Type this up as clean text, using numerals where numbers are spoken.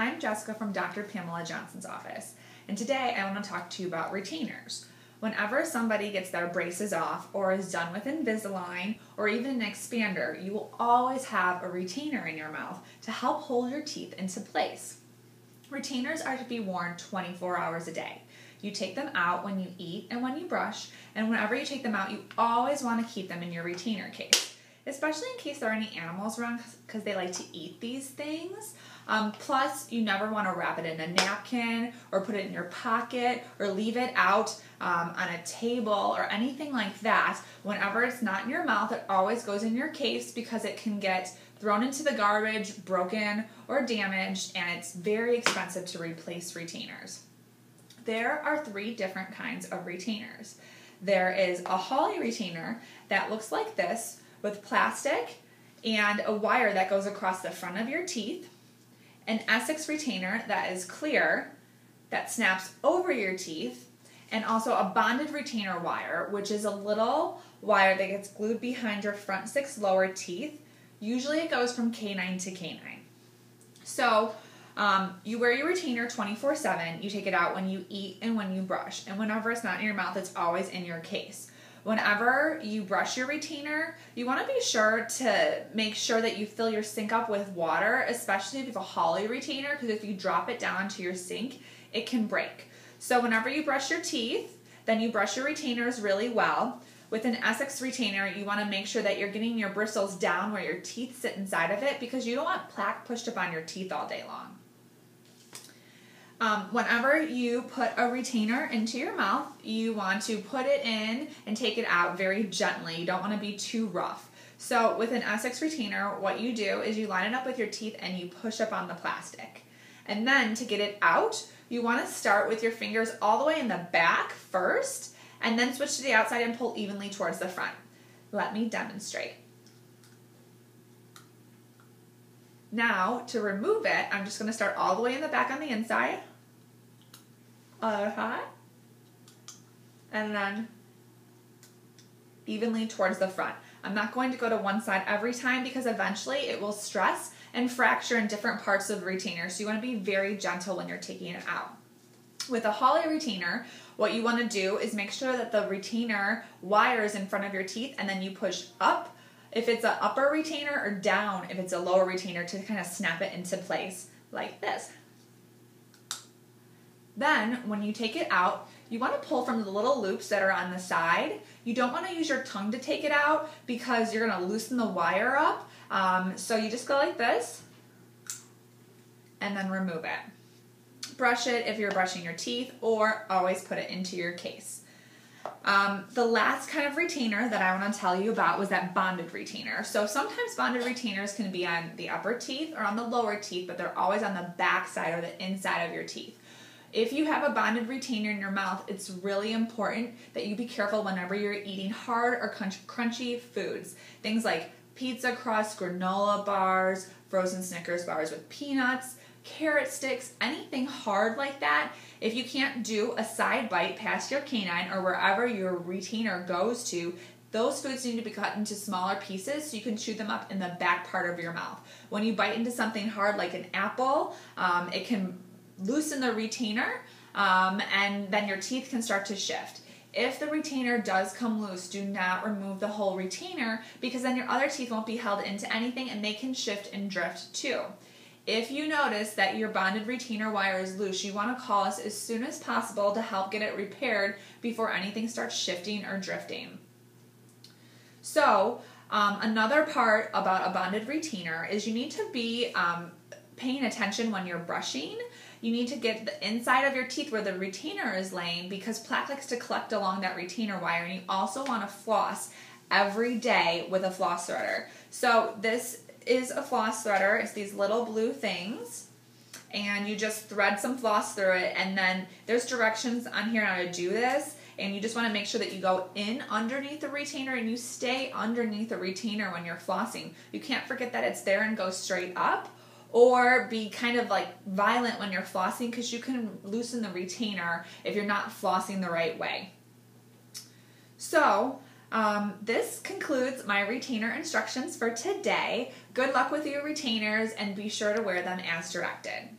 I'm Jessica from Dr. Pamela Johnson's office, and today I want to talk to you about retainers. Whenever somebody gets their braces off or is done with Invisalign or even an expander, you will always have a retainer in your mouth to help hold your teeth into place. Retainers are to be worn 24 hours a day. You take them out when you eat and when you brush, and whenever you take them out, you always want to keep them in your retainer case, especially in case there are any animals around because they like to eat these things. Plus, you never want to wrap it in a napkin or put it in your pocket or leave it out on a table or anything like that. Whenever it's not in your mouth, it always goes in your case because it can get thrown into the garbage, broken, or damaged, and it's very expensive to replace retainers. There are 3 different kinds of retainers. There is a Hawley retainer that looks like this with plastic and a wire that goes across the front of your teeth. An Essex retainer that is clear, that snaps over your teeth, and also a bonded retainer wire, which is a little wire that gets glued behind your front 6 lower teeth. Usually it goes from canine to canine. So you wear your retainer 24/7. You take it out when you eat and when you brush. And whenever it's not in your mouth, it's always in your case. Whenever you brush your retainer, you want to be sure to make sure that you fill your sink up with water, especially if you have a Hawley retainer, because if you drop it down into your sink, it can break. So whenever you brush your teeth, then you brush your retainers really well. With an Essex retainer, you want to make sure that you're getting your bristles down where your teeth sit inside of it, because you don't want plaque pushed up on your teeth all day long. Whenever you put a retainer into your mouth, you want to put it in and take it out very gently. You don't want to be too rough. So with an Essex retainer, what you do is you line it up with your teeth and you push up on the plastic. And then to get it out, you want to start with your fingers all the way in the back first, and then switch to the outside and pull evenly towards the front. Let me demonstrate. Now, to remove it, I'm just going to start all the way in the back on the inside, other side, and then evenly towards the front. I'm not going to go to one side every time because eventually it will stress and fracture in different parts of the retainer, so you want to be very gentle when you're taking it out. With a Hawley retainer, what you want to do is make sure that the retainer wire is in front of your teeth, and then you push up if it's an upper retainer or down if it's a lower retainer to kind of snap it into place like this. Then when you take it out, you want to pull from the little loops that are on the side. You don't want to use your tongue to take it out because you're going to loosen the wire up. So you just go like this and then remove it. Brush it if you're brushing your teeth, or always put it into your case. The last kind of retainer that I want to tell you about was that bonded retainer. So sometimes bonded retainers can be on the upper teeth or on the lower teeth, but they're always on the back side or the inside of your teeth. If you have a bonded retainer in your mouth, it's really important that you be careful whenever you're eating hard or crunchy foods. Things like pizza crust, granola bars, frozen Snickers bars with peanuts, carrot sticks, anything hard like that. If you can't do a side bite past your canine or wherever your retainer goes to, those foods need to be cut into smaller pieces so you can chew them up in the back part of your mouth. When you bite into something hard like an apple, it can loosen the retainer and then your teeth can start to shift. If the retainer does come loose, do not remove the whole retainer, because then your other teeth won't be held into anything and they can shift and drift too. If you notice that your bonded retainer wire is loose, you want to call us as soon as possible to help get it repaired before anything starts shifting or drifting. So, another part about a bonded retainer is you need to be paying attention when you're brushing. You need to get the inside of your teeth where the retainer is laying, because plaque likes to collect along that retainer wire, and you also want to floss every day with a floss threader. So this is a floss threader. It's these little blue things, and you just thread some floss through it, and then there's directions on here on how to do this, and you just want to make sure that you go in underneath the retainer and you stay underneath the retainer when you're flossing. You can't forget that it's there and go straight up, or be kind of like violent when you're flossing, because you can loosen the retainer if you're not flossing the right way. So this concludes my retainer instructions for today. Good luck with your retainers, and be sure to wear them as directed.